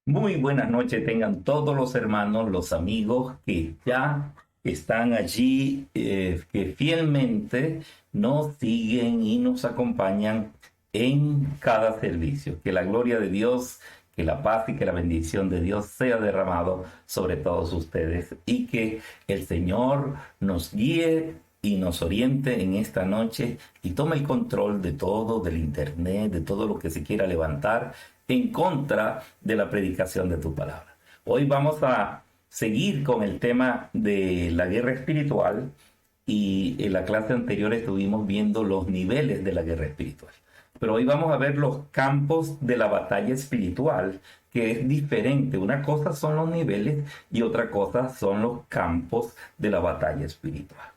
Muy buenas noches tengan todos los hermanos, los amigos que ya están allí, que fielmente nos siguen y nos acompañan en cada servicio. Que la gloria de Dios, que la paz y que la bendición de Dios sea derramado sobre todos ustedes y que el Señor nos guíe y nos oriente en esta noche y tome el control de todo, del internet, de todo lo que se quiera levantar en contra de la predicación de tu palabra. Hoy vamos a seguir con el tema de la guerra espiritual y en la clase anterior estuvimos viendo los niveles de la guerra espiritual. Pero hoy vamos a ver los campos de la batalla espiritual, que es diferente. Una cosa son los niveles y otra cosa son los campos de la batalla espiritual.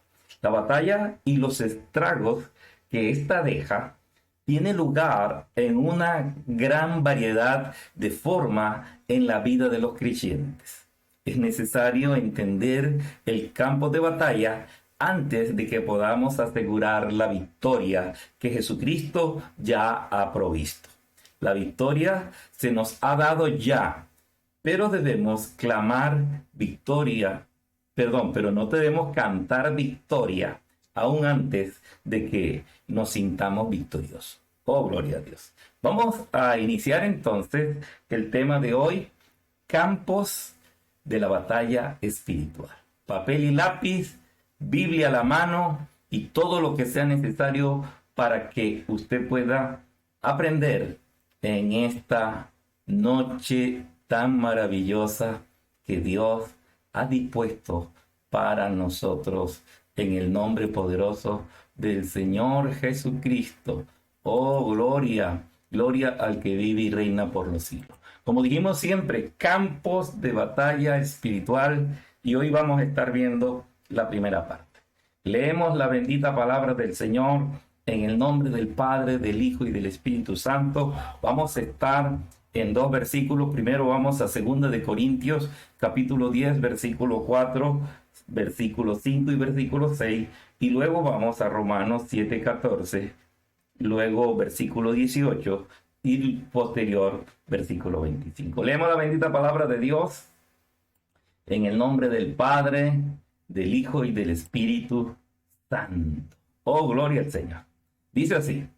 La batalla y los estragos que ésta deja tiene lugar en una gran variedad de formas en la vida de los creyentes. Es necesario entender el campo de batalla antes de que podamos asegurar la victoria que Jesucristo ya ha provisto. La victoria se nos ha dado ya, pero debemos clamar victoria, pero no debemos cantar victoria aún antes de que nos sintamos victoriosos. Oh, gloria a Dios. Vamos a iniciar entonces el tema de hoy, campos de la batalla espiritual. Papel y lápiz, Biblia a la mano y todo lo que sea necesario para que usted pueda aprender en esta noche tan maravillosa que Dios ha dispuesto para nosotros en el nombre poderoso del Señor Jesucristo. Oh, gloria, gloria al que vive y reina por los siglos. Como dijimos siempre, campos de batalla espiritual, y hoy vamos a estar viendo la primera parte. Leemos la bendita palabra del Señor en el nombre del Padre, del Hijo y del Espíritu Santo. Vamos a estar en dos versículos. Primero vamos a 2 de Corintios, capítulo 10, versículo 4, versículo 5 y versículo 6. Y luego vamos a Romanos 7, 14, luego versículo 18 y posterior versículo 25. Leemos la bendita palabra de Dios en el nombre del Padre, del Hijo y del Espíritu Santo. Oh, gloria al Señor. Dice así: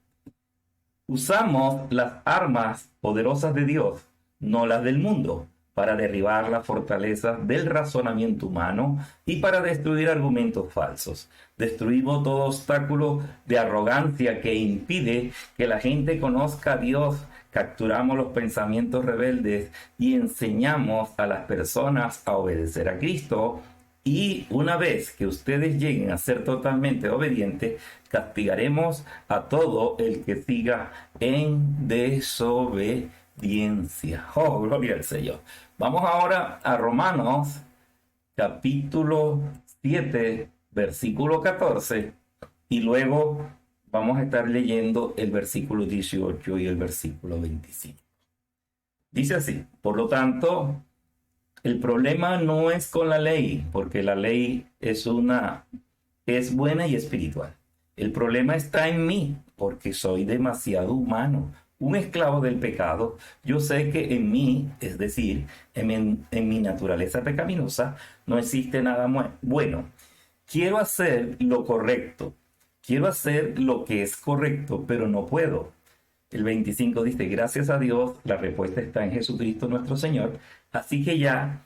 usamos las armas poderosas de Dios, no las del mundo, para derribar la fortaleza del razonamiento humano y para destruir argumentos falsos. Destruimos todo obstáculo de arrogancia que impide que la gente conozca a Dios. Capturamos los pensamientos rebeldes y enseñamos a las personas a obedecer a Cristo. Y una vez que ustedes lleguen a ser totalmente obedientes, castigaremos a todo el que siga en desobediencia. Oh, gloria al Señor. Vamos ahora a Romanos, capítulo 7, versículo 14, y luego vamos a estar leyendo el versículo 18 y el versículo 25. Dice así: por lo tanto, el problema no es con la ley, porque la ley es buena y espiritual. El problema está en mí, porque soy demasiado humano, un esclavo del pecado. Yo sé que en mí, es decir, en mi naturaleza pecaminosa, no existe nada bueno. Quiero hacer lo correcto, quiero hacer lo que es correcto, pero no puedo. El 25 dice: gracias a Dios, la respuesta está en Jesucristo nuestro Señor. Así que ya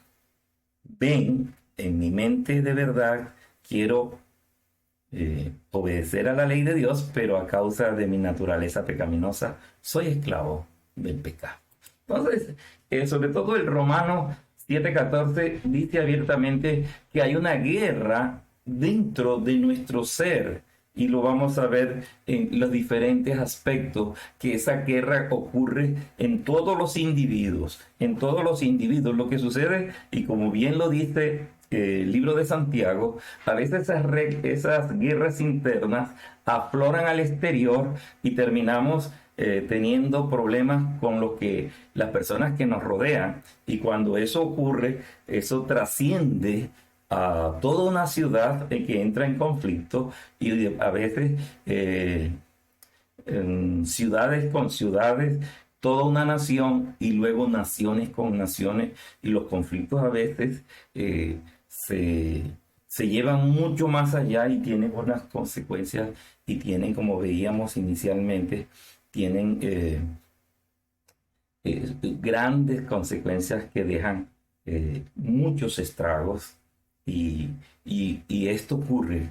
ven, en mi mente de verdad quiero obedecer a la ley de Dios, pero a causa de mi naturaleza pecaminosa soy esclavo del pecado. Entonces, sobre todo el Romano 7:14 dice abiertamente que hay una guerra dentro de nuestro ser. Y lo vamos a ver en los diferentes aspectos, que esa guerra ocurre en todos los individuos. En todos los individuos lo que sucede, y como bien lo dice el libro de Santiago, a veces esas guerras internas afloran al exterior y terminamos teniendo problemas con las personas que nos rodean. Y cuando eso ocurre, eso trasciende a toda una ciudad que entra en conflicto, y a veces ciudades con ciudades toda una nación y luego naciones con naciones, y los conflictos a veces se llevan mucho más allá y tienen unas consecuencias y tienen, como veíamos inicialmente, tienen grandes consecuencias que dejan muchos estragos y esto ocurre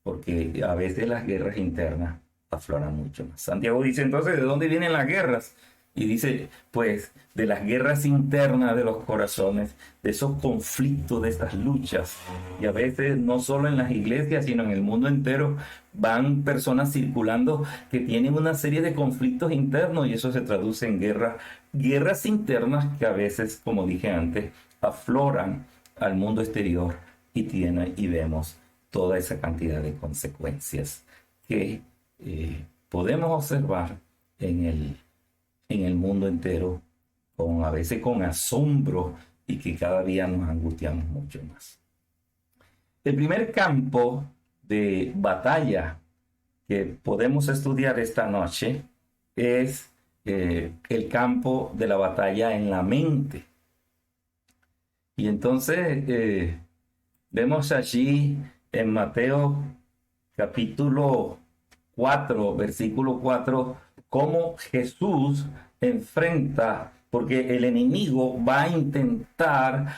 porque a veces las guerras internas afloran mucho más. Santiago dice entonces, ¿de dónde vienen las guerras? Y dice, pues, de las guerras internas de los corazones, de esos conflictos, de esas luchas. Y a veces no solo en las iglesias, sino en el mundo entero, van personas circulando que tienen una serie de conflictos internos y eso se traduce en guerras internas que a veces, como dije antes, afloran al mundo exterior y vemos toda esa cantidad de consecuencias que podemos observar en el mundo entero, a veces con asombro y que cada día nos angustiamos mucho más. El primer campo de batalla que podemos estudiar esta noche es el campo de la batalla en la mente. Y entonces vemos allí en Mateo capítulo 4, versículo 4, cómo Jesús enfrenta, porque el enemigo va a intentar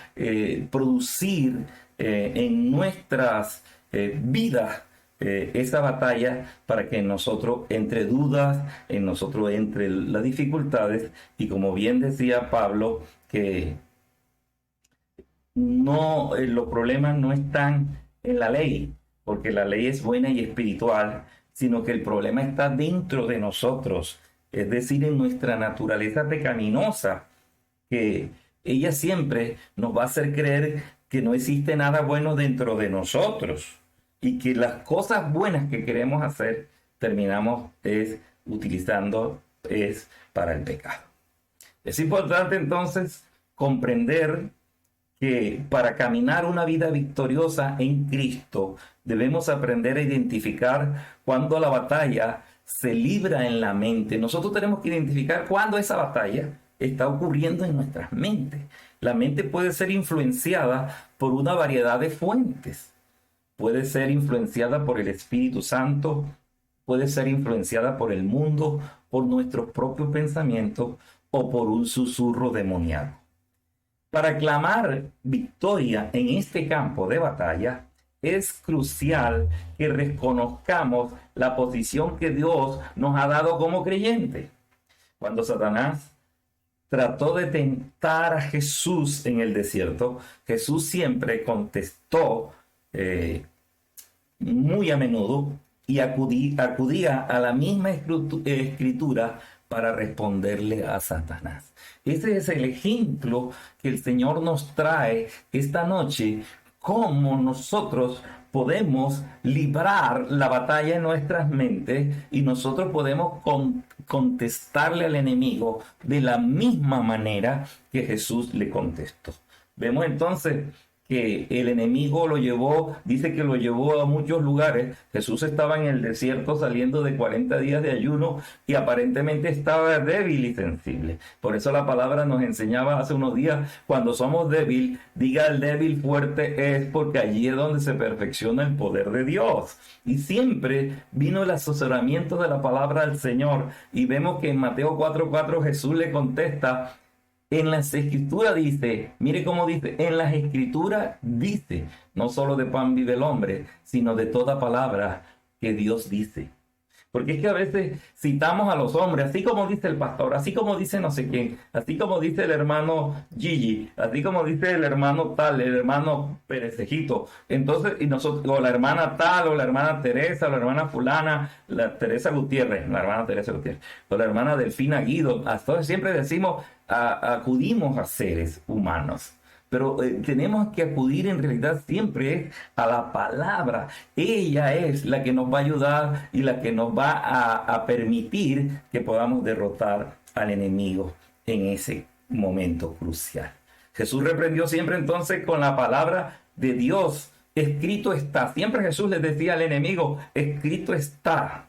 producir en nuestras vidas esa batalla para que en nosotros entre dudas, en nosotros entre las dificultades, y como bien decía Pablo, que no, los problemas no están en la ley, porque la ley es buena y espiritual, sino que el problema está dentro de nosotros, es decir, en nuestra naturaleza pecaminosa, que ella siempre nos va a hacer creer que no existe nada bueno dentro de nosotros y que las cosas buenas que queremos hacer terminamos utilizando para el pecado. Es importante entonces comprender que para caminar una vida victoriosa en Cristo debemos aprender a identificar cuando la batalla se libra en la mente. Nosotros tenemos que identificar cuándo esa batalla está ocurriendo en nuestras mentes. La mente puede ser influenciada por una variedad de fuentes. Puede ser influenciada por el Espíritu Santo, puede ser influenciada por el mundo, por nuestros propios pensamientos o por un susurro demoníaco. Para clamar victoria en este campo de batalla, es crucial que reconozcamos la posición que Dios nos ha dado como creyentes. Cuando Satanás trató de tentar a Jesús en el desierto, Jesús siempre contestó muy a menudo y acudía a la misma escritura para responderle a Satanás. Ese es el ejemplo que el Señor nos trae esta noche, cómo nosotros podemos librar la batalla en nuestras mentes y nosotros podemos contestarle al enemigo de la misma manera que Jesús le contestó. Vemos entonces que el enemigo dice que lo llevó a muchos lugares. Jesús estaba en el desierto saliendo de 40 días de ayuno y aparentemente estaba débil y sensible. Por eso la palabra nos enseñaba hace unos días, cuando somos débil, diga el débil fuerte es, porque allí es donde se perfecciona el poder de Dios. Y siempre vino el asesoramiento de la palabra del Señor. Y vemos que en Mateo 4:4 Jesús le contesta, en las escrituras dice, mire cómo dice, en las escrituras dice, no solo de pan vive el hombre, sino de toda palabra que Dios dice. Porque es que a veces citamos a los hombres, así como dice el pastor, así como dice no sé quién, así como dice el hermano Gigi, así como dice el hermano tal, el hermano Perecejito. Entonces, y nosotros, o la hermana tal, o la hermana Teresa, o la hermana fulana, la Teresa Gutiérrez, la hermana Teresa Gutiérrez, o la hermana Delfina Guido. Entonces siempre decimos, acudimos a seres humanos. Pero tenemos que acudir en realidad siempre a la palabra. Ella es la que nos va a ayudar y la que nos va a permitir que podamos derrotar al enemigo en ese momento crucial. Jesús reprendió siempre entonces con la palabra de Dios. Escrito está. Siempre Jesús les decía al enemigo, escrito está.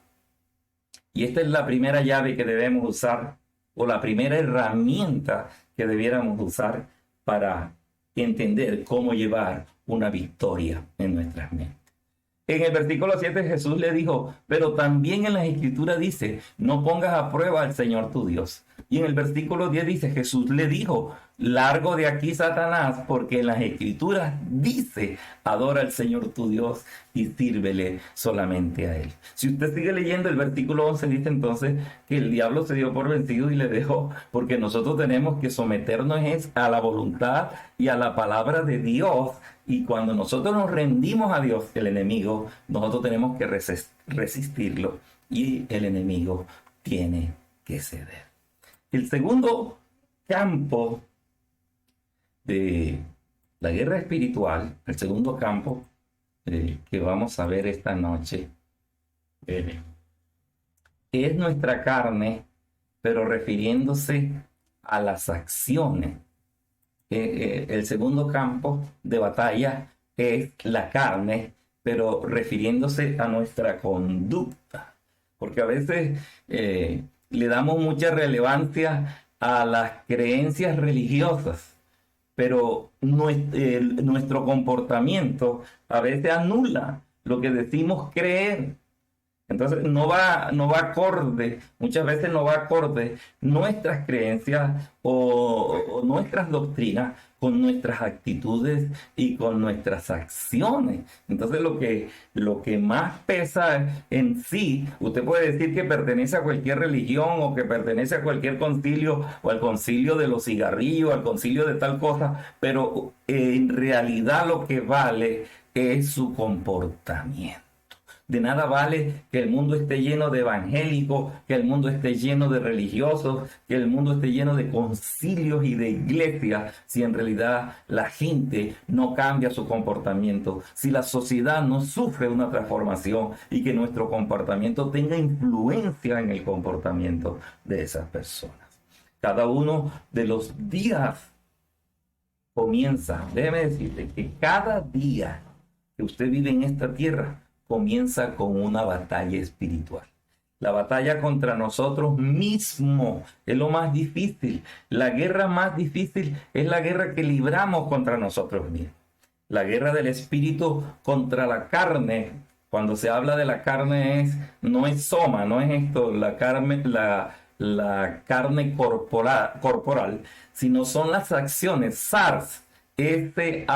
Y esta es la primera llave que debemos usar o la primera herramienta que debiéramos usar para entender cómo llevar una victoria en nuestras mentes. En el versículo 7 Jesús le dijo, pero también en la Escritura dice, no pongas a prueba al Señor tu Dios. Y en el versículo 10 dice, Jesús le dijo, largo de aquí, Satanás, porque en las Escrituras dice, adora al Señor tu Dios y sírvele solamente a Él. Si usted sigue leyendo, el versículo 11 dice entonces que el diablo se dio por vencido y le dejó, porque nosotros tenemos que someternos a la voluntad y a la palabra de Dios. Y cuando nosotros nos rendimos a Dios, el enemigo, nosotros tenemos que resistirlo y el enemigo tiene que ceder. El segundo campo de la guerra espiritual, el segundo campo que vamos a ver esta noche, es nuestra carne, pero refiriéndose a las acciones. El segundo campo de batalla es la carne, pero refiriéndose a nuestra conducta. Porque a veces le damos mucha relevancia a las creencias religiosas, pero nuestro comportamiento a veces anula lo que decimos creer. Entonces no va acorde, muchas veces no va acorde nuestras creencias o nuestras doctrinas con nuestras actitudes y con nuestras acciones. Entonces lo que más pesa en sí, usted puede decir que pertenece a cualquier religión o que pertenece a cualquier concilio o al concilio de los cigarrillos, al concilio de tal cosa, pero en realidad lo que vale es su comportamiento. De nada vale que el mundo esté lleno de evangélicos, que el mundo esté lleno de religiosos, que el mundo esté lleno de concilios y de iglesias, si en realidad la gente no cambia su comportamiento, si la sociedad no sufre una transformación y que nuestro comportamiento tenga influencia en el comportamiento de esas personas. Cada uno de los días comienza, déjeme decirle que cada día que usted vive en esta tierra, comienza con una batalla espiritual. La batalla contra nosotros mismos es lo más difícil. La guerra más difícil es la guerra que libramos contra nosotros mismos. La guerra del espíritu contra la carne. Cuando se habla de la carne no es soma, no es esto, la carne corporal, sino son las acciones. SARS, S-A-R-X,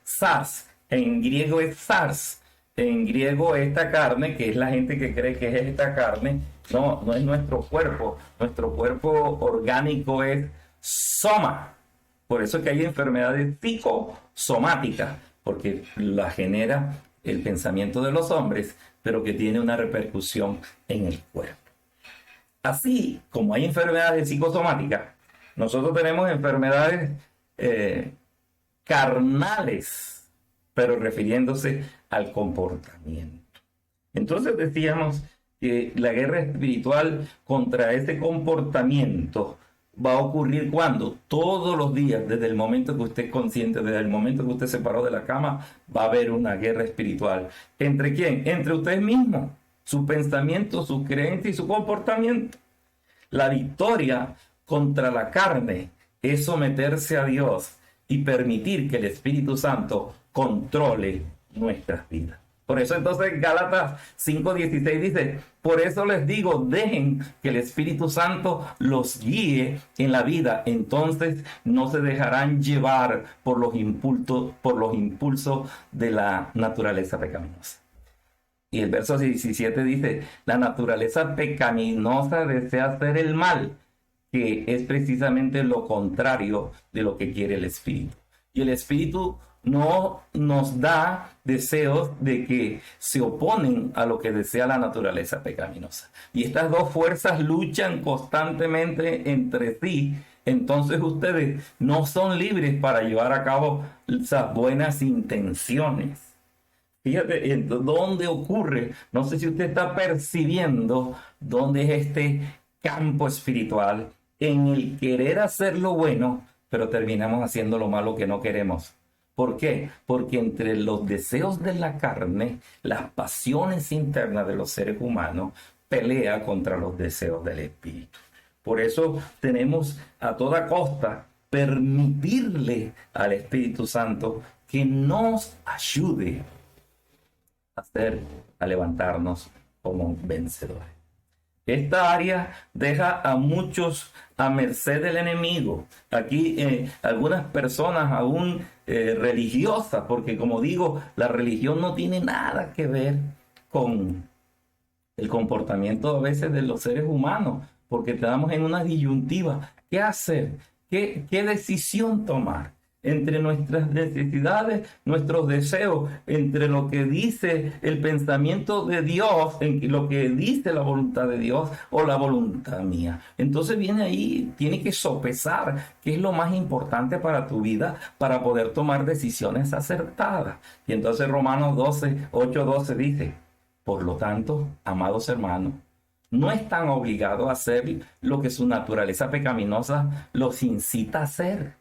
SARS. En griego es SARS. En griego esta carne, que es la gente que cree que es esta carne, no es nuestro cuerpo. Nuestro cuerpo orgánico es soma. Por eso es que hay enfermedades psicosomáticas, porque la genera el pensamiento de los hombres, pero que tiene una repercusión en el cuerpo. Así como hay enfermedades psicosomáticas, nosotros tenemos enfermedades carnales, pero refiriéndose al comportamiento. Entonces decíamos que la guerra espiritual contra ese comportamiento va a ocurrir cuando todos los días, desde el momento que usted es consciente, desde el momento que usted se paró de la cama, va a haber una guerra espiritual. ¿Entre quién? Entre usted mismo, su pensamiento, su creencia y su comportamiento. La victoria contra la carne es someterse a Dios y permitir que el Espíritu Santo controle nuestras vidas. Por eso entonces Gálatas 5:16 dice, por eso les digo, dejen que el Espíritu Santo los guíe en la vida, entonces no se dejarán llevar por los impulsos de la naturaleza pecaminosa. Y el verso 17 dice, la naturaleza pecaminosa desea hacer el mal, que es precisamente lo contrario de lo que quiere el Espíritu. Y el Espíritu no nos da deseos de que se oponen a lo que desea la naturaleza pecaminosa. Y estas dos fuerzas luchan constantemente entre sí. Entonces ustedes no son libres para llevar a cabo esas buenas intenciones. Fíjate dónde ocurre, no sé si usted está percibiendo dónde es este campo espiritual en el querer hacer lo bueno, pero terminamos haciendo lo malo que no queremos. ¿Por qué? Porque entre los deseos de la carne, las pasiones internas de los seres humanos, pelea contra los deseos del espíritu. Por eso tenemos a toda costa permitirle al Espíritu Santo que nos ayude a levantarnos como vencedores. Esta área deja a muchos a merced del enemigo. Aquí algunas personas aún religiosas, porque como digo, la religión no tiene nada que ver con el comportamiento a veces de los seres humanos, porque quedamos en una disyuntiva. ¿Qué hacer? ¿Qué decisión tomar? Entre nuestras necesidades, nuestros deseos, entre lo que dice el pensamiento de Dios, en lo que dice la voluntad de Dios o la voluntad mía. Entonces viene ahí, tiene que sopesar qué es lo más importante para tu vida para poder tomar decisiones acertadas. Y entonces Romanos 8:12 dice: por lo tanto, amados hermanos, no están obligados a hacer lo que su naturaleza pecaminosa los incita a hacer.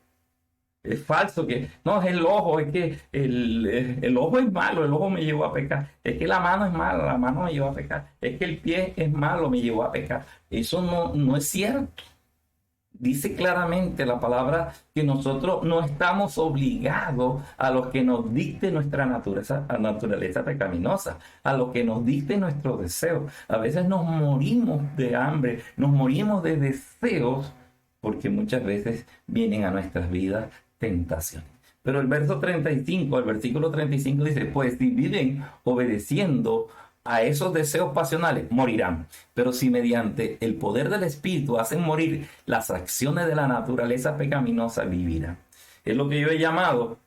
Es falso que, no, es el ojo, es que el ojo es malo, el ojo me llevó a pecar. Es que la mano es mala, la mano me llevó a pecar. Es que el pie es malo, me llevó a pecar. Eso no es cierto. Dice claramente la palabra que nosotros no estamos obligados a lo que nos dicte nuestra naturaleza pecaminosa, a lo que nos dicte nuestro deseo. A veces nos morimos de hambre, nos morimos de deseos, porque muchas veces vienen a nuestras vidas tentaciones. Pero el versículo 35 dice: pues si viven obedeciendo a esos deseos pasionales, morirán. Pero si mediante el poder del Espíritu hacen morir las acciones de la naturaleza pecaminosa, vivirán. Es lo que yo he llamado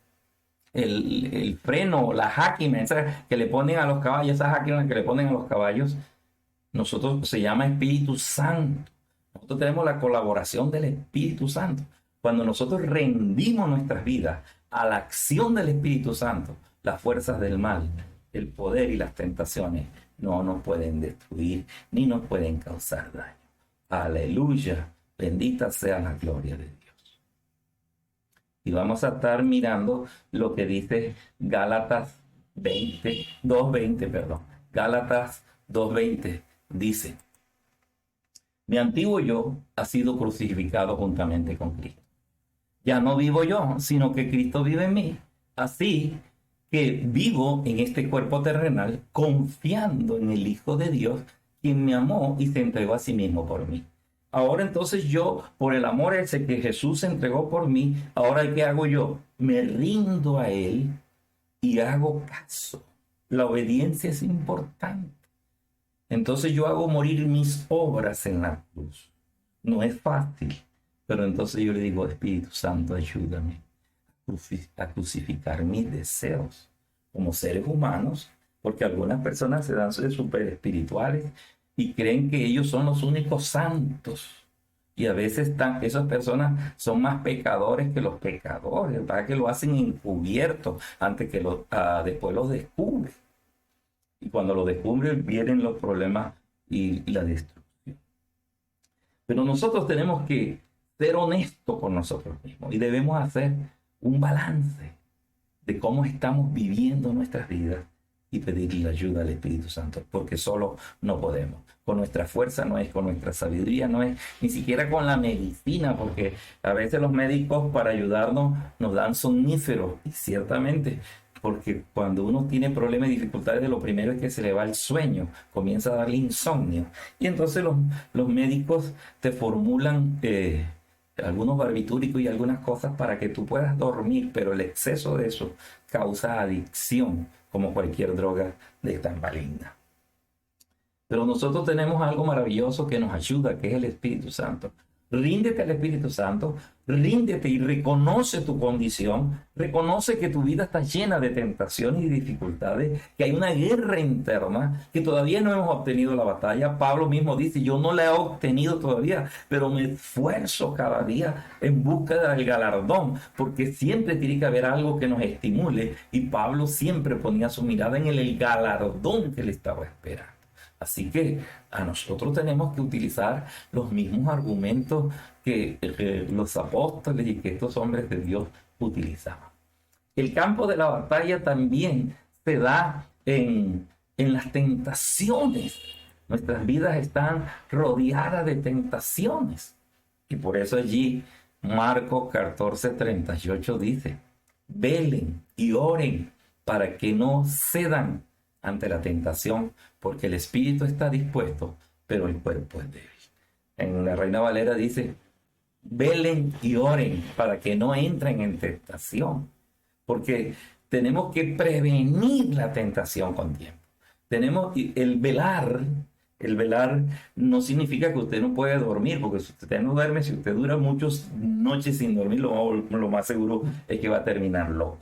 el freno, la jáquima que le ponen a los caballos, esa jáquima que le ponen a los caballos, nosotros se llama Espíritu Santo. Nosotros tenemos la colaboración del Espíritu Santo. Cuando nosotros rendimos nuestras vidas a la acción del Espíritu Santo, las fuerzas del mal, el poder y las tentaciones no nos pueden destruir ni nos pueden causar daño. Aleluya, bendita sea la gloria de Dios. Y vamos a estar mirando lo que dice Gálatas 2:20. Gálatas 2:20 dice: mi antiguo yo ha sido crucificado juntamente con Cristo. Ya no vivo yo, sino que Cristo vive en mí. Así que vivo en este cuerpo terrenal confiando en el Hijo de Dios, quien me amó y se entregó a sí mismo por mí. Ahora entonces yo, por el amor ese que Jesús se entregó por mí, ahora ¿qué hago yo? Me rindo a Él y hago caso. La obediencia es importante. Entonces yo hago morir mis obras en la cruz. No es fácil, pero entonces yo le digo: Espíritu Santo, ayúdame a crucificar mis deseos como seres humanos, porque algunas personas se dan de súper espirituales y creen que ellos son los únicos santos. Y a veces esas personas son más pecadores que los pecadores, para que lo hacen encubierto antes que después los descubren. Y cuando lo descubren vienen los problemas y la destrucción. Pero nosotros tenemos que ser honestos con nosotros mismos y debemos hacer un balance de cómo estamos viviendo nuestras vidas y pedirle la ayuda al Espíritu Santo, porque solo no podemos. Con nuestra fuerza no es, con nuestra sabiduría no es, ni siquiera con la medicina, porque a veces los médicos para ayudarnos nos dan somníferos, y ciertamente, porque cuando uno tiene problemas y dificultades, lo primero es que se le va el sueño, comienza a darle insomnio, y entonces los médicos te formulan algunos barbitúricos y algunas cosas para que tú puedas dormir, pero el exceso de eso causa adicción, como cualquier droga de tan maligna. Pero nosotros tenemos algo maravilloso que nos ayuda, que es el Espíritu Santo. Ríndete al Espíritu Santo, ríndete y reconoce tu condición, reconoce que tu vida está llena de tentaciones y dificultades, que hay una guerra interna, que todavía no hemos obtenido la batalla. Pablo mismo dice: yo no la he obtenido todavía, pero me esfuerzo cada día en busca del galardón, porque siempre tiene que haber algo que nos estimule, y Pablo siempre ponía su mirada en el galardón que le estaba esperando. Así que a nosotros tenemos que utilizar los mismos argumentos que los apóstoles y que estos hombres de Dios utilizaban. El campo de la batalla también se da en las tentaciones Nuestras vidas están rodeadas de tentaciones. Y por eso allí Marcos 14:38 dice, velen y oren para que no cedan ante la tentación, porque el espíritu está dispuesto, pero el cuerpo es débil. En la Reina Valera dice, velen y oren para que no entren en tentación, porque tenemos que prevenir la tentación con tiempo. Tenemos el velar no significa que usted no puede dormir, porque si usted no duerme, si usted dura muchas noches sin dormir, lo más seguro es que va a terminar loco.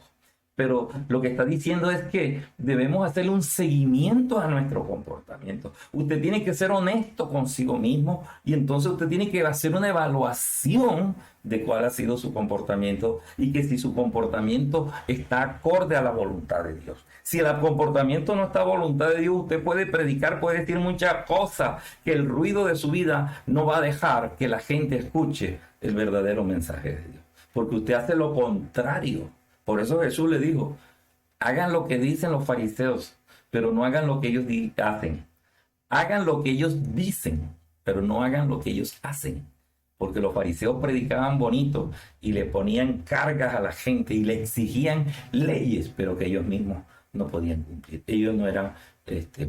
Pero lo que está diciendo es que debemos hacerle un seguimiento a nuestro comportamiento. Usted tiene que ser honesto consigo mismo y entonces usted tiene que hacer una evaluación de cuál ha sido su comportamiento y que si su comportamiento está acorde a la voluntad de Dios. Si el comportamiento no está a voluntad de Dios, usted puede predicar, puede decir muchas cosas, que el ruido de su vida no va a dejar que la gente escuche el verdadero mensaje de Dios. Porque usted hace lo contrario. Por eso Jesús le dijo, hagan lo que dicen los fariseos, pero no hagan lo que ellos hacen. Hagan lo que ellos dicen, pero no hagan lo que ellos hacen. Porque los fariseos predicaban bonito y le ponían cargas a la gente y le exigían leyes, pero que ellos mismos no podían cumplir. Ellos no eran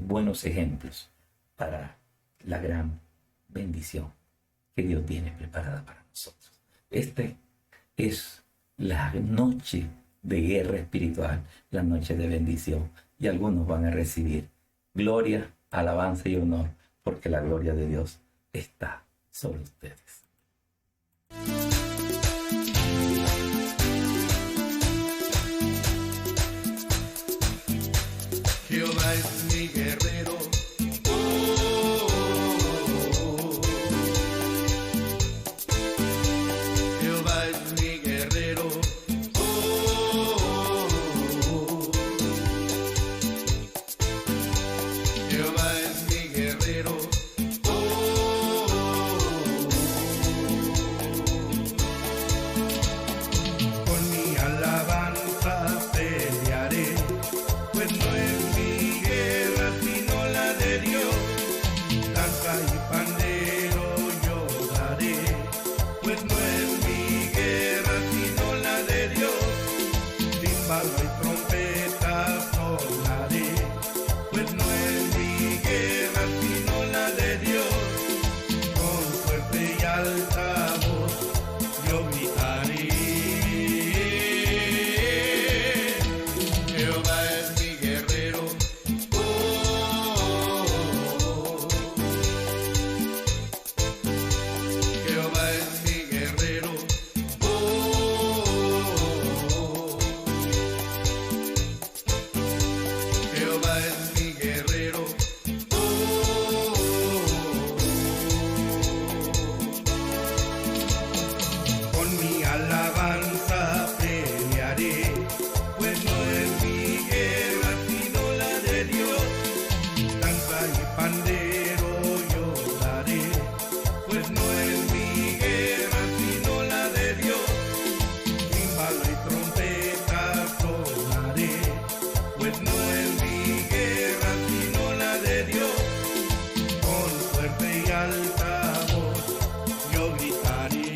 buenos ejemplos para la gran bendición que Dios tiene preparada para nosotros. Es la noche de guerra espiritual, la noche de bendición, y algunos van a recibir gloria, alabanza y honor, porque la gloria de Dios está sobre ustedes. Jehová es mi guerrero. Jehová es mi guerrero. Jehová es mi guerrero. Con mi alabanza pelearé, pues no es mi guerra sino la de Dios. Danza y pandero yo daré, pues no es mi guerra sino la de Dios. Címbalo y trompeta sonaré, pues no es mi guerra sino la de Dios. Con fuerte y alta voz yo gritaré. Jehová es mi guerrero. Jehová es mi guerrero. Jehová es mi guerrero. Con mi alabanza pelearé, pues no es mi guerra sino la de Dios. Danza y pandero yo daré, pues no es mi guerra sino la de Dios. Címbalo y trompeta sonaré, pues no es mi guerra sino la de Dios. Con fuerte y alta voz yo gritaré.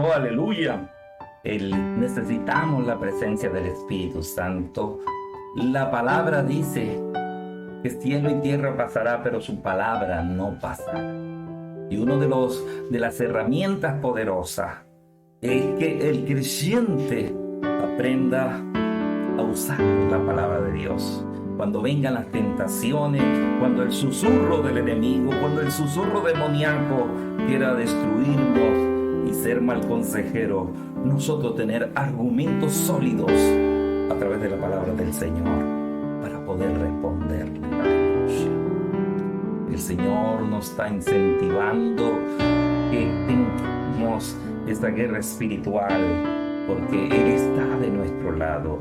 Oh, aleluya. Necesitamos la presencia del Espíritu Santo. La palabra dice que cielo y tierra pasará, pero su palabra no pasará. Y uno de las herramientas poderosas es que el creyente aprenda a usar la palabra de Dios. Cuando vengan las tentaciones, cuando el susurro del enemigo, cuando el susurro demoníaco quiera destruirnos y ser mal consejero, nosotros tener argumentos sólidos a través de la palabra del Señor para poder responderle. El Señor nos está incentivando que tengamos esta guerra espiritual, porque Él está de nuestro lado.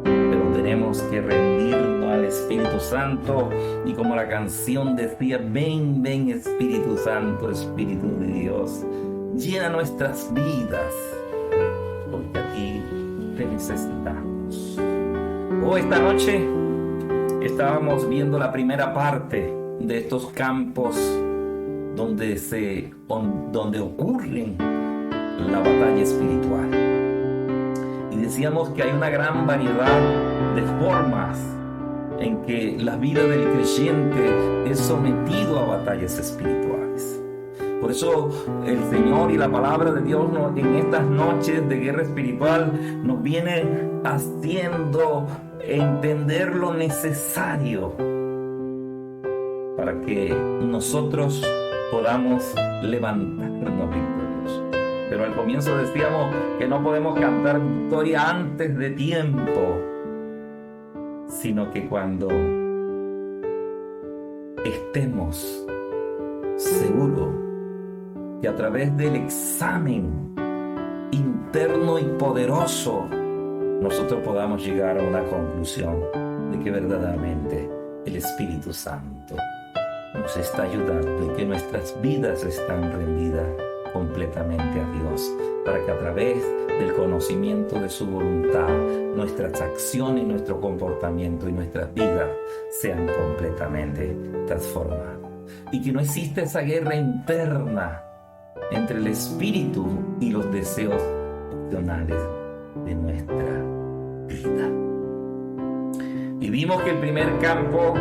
Pero tenemos que rendirnos al Espíritu Santo, y como la canción decía, ven, ven Espíritu Santo, Espíritu de Dios, llena nuestras vidas, porque aquí te necesitamos. Esta noche estábamos viendo la primera parte de estos campos donde ocurren la batalla espiritual. Y decíamos que hay una gran variedad de formas en que la vida del creyente es sometido a batallas espirituales. Por eso el Señor y la palabra de Dios en estas noches de guerra espiritual nos viene haciendo entender lo necesario para que nosotros podamos levantarnos victoriosos. Pero al comienzo decíamos que no podemos cantar victoria antes de tiempo, sino que cuando estemos seguros que a través del examen interno y poderoso nosotros podamos llegar a una conclusión de que verdaderamente el Espíritu Santo nos está ayudando y que nuestras vidas están rendidas completamente a Dios, para que a través del conocimiento de su voluntad, nuestras acciones, nuestro comportamiento y nuestras vidas sean completamente transformadas. Y que no exista esa guerra interna entre el espíritu y los deseos opcionales de nuestra vida. Y vimos que el primer campo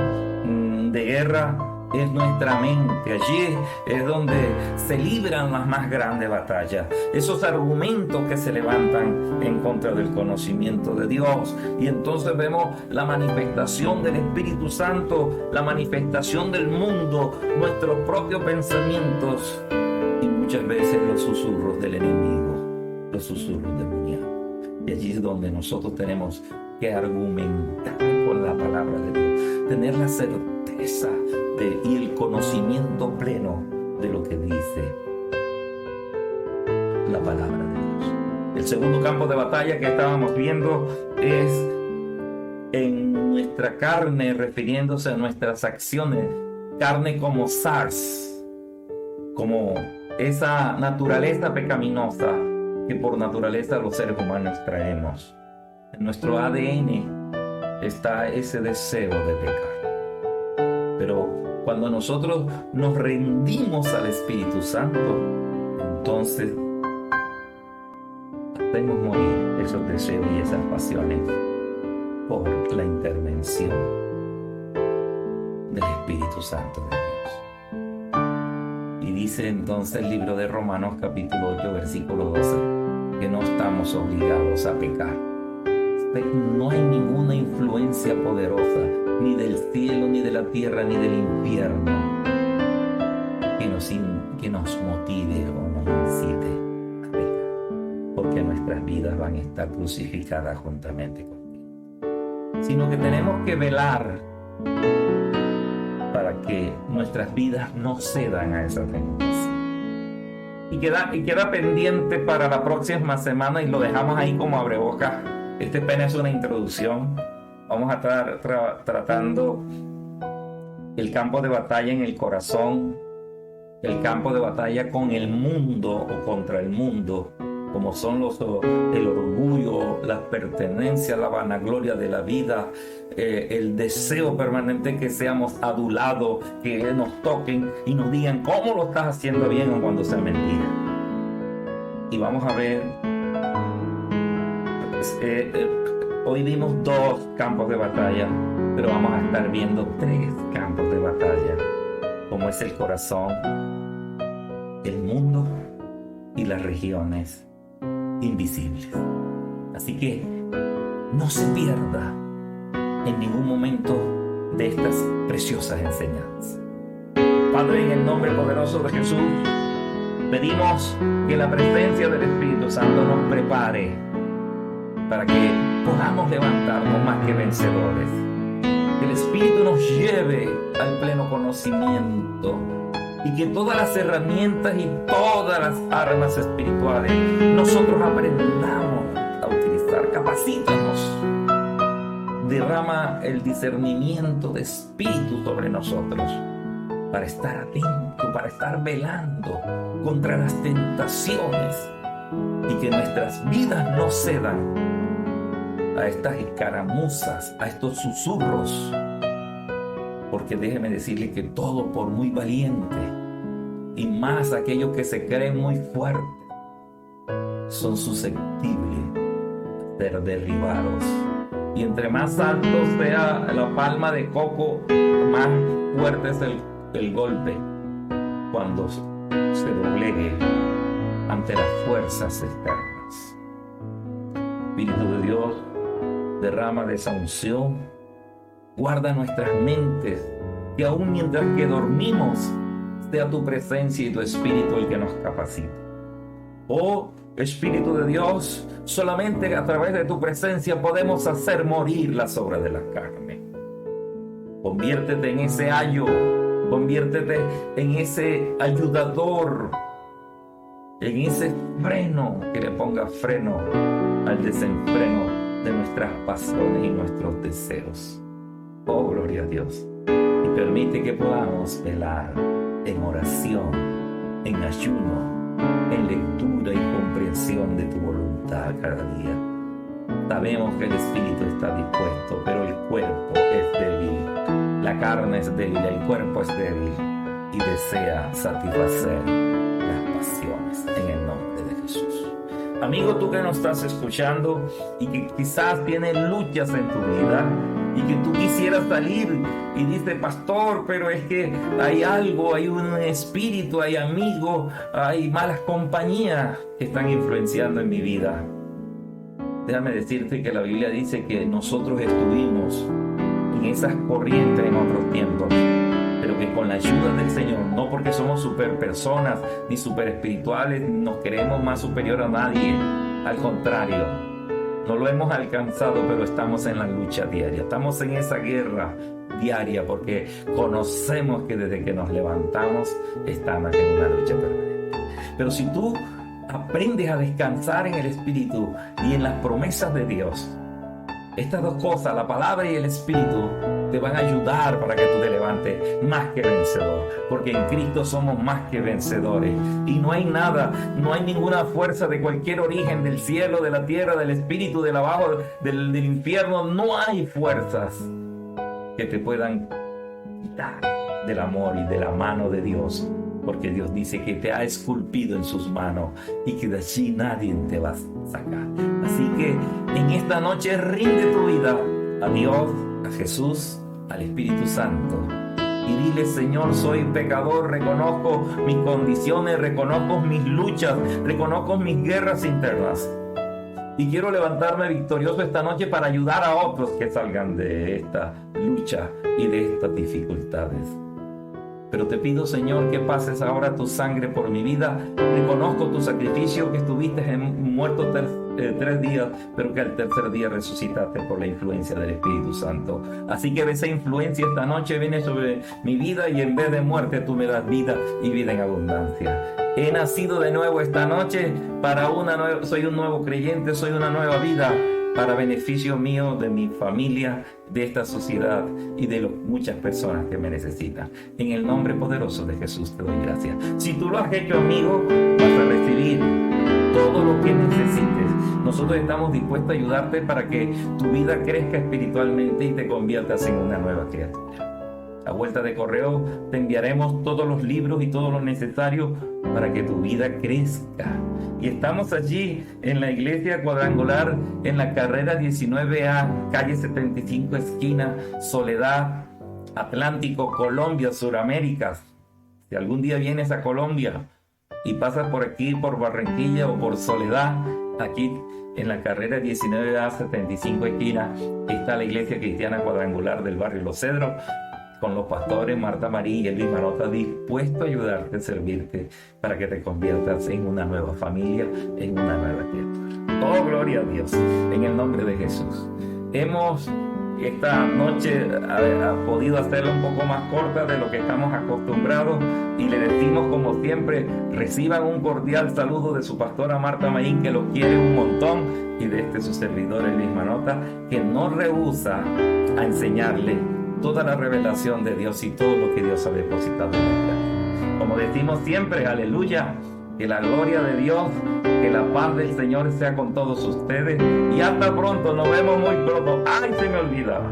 de guerra es nuestra mente. Allí es donde se libran las más grandes batallas, esos argumentos que se levantan en contra del conocimiento de Dios. Y entonces vemos la manifestación del Espíritu Santo, la manifestación del mundo, nuestros propios pensamientos y muchas veces los susurros del enemigo, los susurros demoníacos. Y allí es donde nosotros tenemos que argumentar con la palabra de Dios, tener la certeza y el conocimiento pleno de lo que dice la palabra de Dios. El segundo campo de batalla que estábamos viendo es en nuestra carne, refiriéndose a nuestras acciones. Carne como SARS, como esa naturaleza pecaminosa que por naturaleza los seres humanos traemos. En nuestro ADN está ese deseo de pecar. Pero cuando nosotros nos rendimos al Espíritu Santo, entonces hacemos morir esos deseos y esas pasiones por la intervención del Espíritu Santo de Dios. Y dice entonces el libro de Romanos capítulo 8 versículo 12 que no estamos obligados a pecar. No hay ninguna influencia poderosa, ni del cielo, ni de la tierra, ni del infierno, que nos motive o nos incite a pecar, porque nuestras vidas van a estar crucificadas juntamente con Él. Sino que tenemos que velar para que nuestras vidas no cedan a esa tendencia. Y queda pendiente para la próxima semana, y lo dejamos ahí como abrebocas. Este apenas es una introducción. Vamos a estar tratando el campo de batalla en el corazón, el campo de batalla con el mundo o contra el mundo, como son el orgullo, la pertenencia, la vanagloria de la vida, el deseo permanente que seamos adulados, que nos toquen y nos digan cómo lo estás haciendo bien o cuando sea mentira. Y vamos a ver, hoy vimos 2 campos de batalla, pero vamos a estar viendo 3 campos de batalla, como es el corazón, el mundo y las regiones invisibles. Así que no se pierda en ningún momento de estas preciosas enseñanzas. Padre, en el nombre poderoso de Jesús, pedimos que la presencia del Espíritu Santo nos prepare para que podamos levantarnos más que vencedores. Que el Espíritu nos lleve al pleno conocimiento y que todas las herramientas y todas las armas espirituales nosotros aprendamos a utilizar. Capacítanos. Derrama el discernimiento de espíritu sobre nosotros para estar atentos, para estar velando contra las tentaciones y que nuestras vidas no cedan a estas escaramuzas, a estos susurros, porque déjeme decirle que todo por muy valiente y más aquellos que se creen muy fuertes son susceptibles de ser derribados. Y entre más alto sea la palma de coco, más fuerte es el golpe cuando se doblegue ante las fuerzas externas. Espíritu de Dios, derrama de esa unción, guarda nuestras mentes, que aún mientras que dormimos, sea tu presencia y tu Espíritu el que nos capacite. Oh Espíritu de Dios, solamente a través de tu presencia podemos hacer morir las obras de la carne. Conviértete en ese ayo, conviértete en ese ayudador, en ese freno que le ponga freno al desenfreno de nuestras pasiones y nuestros deseos. Oh, gloria a Dios. Y permite que podamos velar en oración, en ayuno, en lectura y comprensión de tu voluntad cada día. Sabemos que el espíritu está dispuesto, pero el cuerpo es débil. La carne es débil, el cuerpo es débil y desea satisfacer las pasiones en el nombre de Jesús. Amigo, tú que nos estás escuchando y que quizás tienes luchas en tu vida y que tú quisieras salir y dices, pastor, pero es que hay algo, hay un espíritu, hay amigos, hay malas compañías que están influenciando en mi vida. Déjame decirte que la Biblia dice que nosotros estuvimos en esas corrientes en otros tiempos, pero que con la ayuda del Señor, no porque somos super personas ni super espirituales, nos creemos más superior a nadie, al contrario, no lo hemos alcanzado, pero estamos en la lucha diaria, estamos en esa guerra diaria, porque conocemos que desde que nos levantamos estamos en una lucha permanente. Pero si tú aprendes a descansar en el Espíritu y en las promesas de Dios, estas 2 cosas, la palabra y el Espíritu, te van a ayudar para que tú te levantes más que vencedor, porque en Cristo somos más que vencedores y no hay nada, no hay ninguna fuerza de cualquier origen, del cielo, de la tierra, del espíritu, del abajo, del infierno, no hay fuerzas que te puedan quitar del amor y de la mano de Dios, porque Dios dice que te ha esculpido en sus manos y que de allí nadie te va a sacar. Así que en esta noche rinde tu vida a Dios, a Jesús, al Espíritu Santo y dile: Señor, soy pecador, reconozco mis condiciones, reconozco mis luchas, reconozco mis guerras internas y quiero levantarme victorioso esta noche para ayudar a otros que salgan de esta lucha y de estas dificultades. Pero te pido, Señor, que pases ahora tu sangre por mi vida. Reconozco tu sacrificio, que estuviste muerto 3 días, pero que al tercer día resucitaste por la influencia del Espíritu Santo. Así que esa influencia esta noche viene sobre mi vida y en vez de muerte tú me das vida y vida en abundancia. He nacido de nuevo esta noche soy un nuevo creyente, soy una nueva vida para beneficio mío, de mi familia, de esta sociedad y de muchas personas que me necesitan. En el nombre poderoso de Jesús te doy gracias. Si tú lo has hecho, amigo, vas a recibir todo lo que necesites. Nosotros estamos dispuestos a ayudarte para que tu vida crezca espiritualmente y te conviertas en una nueva criatura. A vuelta de correo te enviaremos todos los libros y todo lo necesario para que tu vida crezca. Y estamos allí en la iglesia cuadrangular en la carrera 19A, calle 75, esquina Soledad, Atlántico, Colombia, Suramérica. Si algún día vienes a Colombia y pasas por aquí, por Barranquilla o por Soledad, aquí en la carrera 19A, 75 esquina, está la iglesia cristiana cuadrangular del barrio Los Cedros, con los pastores Marta María y Luis Manota, dispuesto a ayudarte, a servirte, para que te conviertas en una nueva familia, en una nueva criatura. Oh, gloria a Dios, en el nombre de Jesús. Hemos esta noche podido hacerla un poco más corta de lo que estamos acostumbrados, y le decimos, como siempre, reciban un cordial saludo de su pastora Marta Maín, que los quiere un montón, y de su servidor Luis Manota, que no rehúsa a enseñarle toda la revelación de Dios y todo lo que Dios ha depositado en nuestra vida. Como decimos siempre, aleluya, que la gloria de Dios, que la paz del Señor sea con todos ustedes, y hasta pronto, nos vemos muy pronto. ¡Ay, se me olvidaba!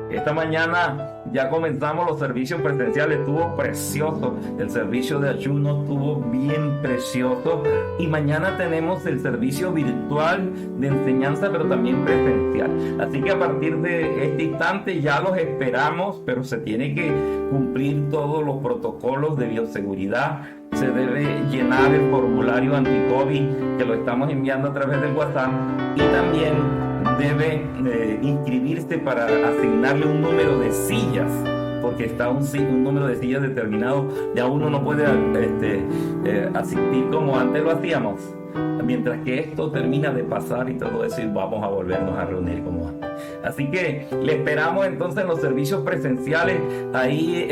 Esta mañana ya comenzamos los servicios presenciales, estuvo precioso. El servicio de ayuno estuvo bien precioso. Y mañana tenemos el servicio virtual de enseñanza, pero también presencial. Así que a partir de este instante ya los esperamos, pero se tiene que cumplir todos los protocolos de bioseguridad. Se debe llenar el formulario anti-COVID, que lo estamos enviando a través del WhatsApp, y también debe inscribirse para asignarle un número de sillas, porque está un número de sillas determinado. Ya uno no puede asistir como antes lo hacíamos, mientras que esto termina de pasar y todo eso, y vamos a volvernos a reunir como antes. Así que le esperamos entonces en los servicios presenciales. Ahí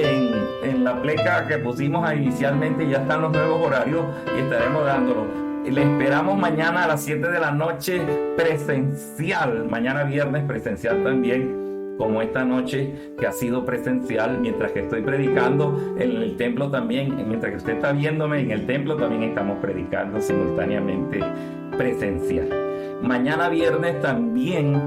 en la pleca que pusimos inicialmente ya están los nuevos horarios y estaremos dándolo. Le esperamos mañana a las 7 de la noche presencial, mañana viernes presencial también, como esta noche que ha sido presencial, mientras que estoy predicando en el templo también. Mientras que usted está viéndome en el templo, también estamos predicando simultáneamente presencial. Mañana viernes también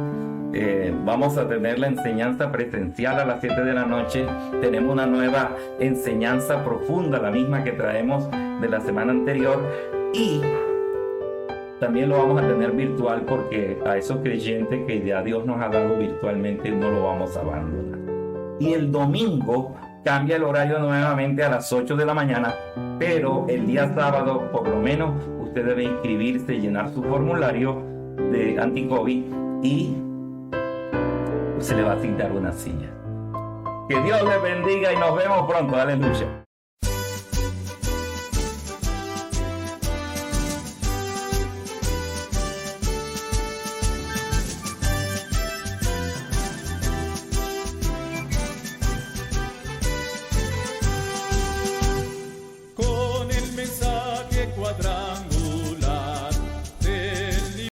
vamos a tener la enseñanza presencial a las 7 de la noche. Tenemos una nueva enseñanza profunda, la misma que traemos de la semana anterior, y también lo vamos a tener virtual, porque a esos creyentes que ya Dios nos ha dado virtualmente no lo vamos a abandonar. Y el domingo cambia el horario nuevamente a las 8 de la mañana, pero el día sábado por lo menos usted debe inscribirse, llenar su formulario de anti-COVID, y se le va a asignar una silla. Que Dios les bendiga y nos vemos pronto. Aleluya.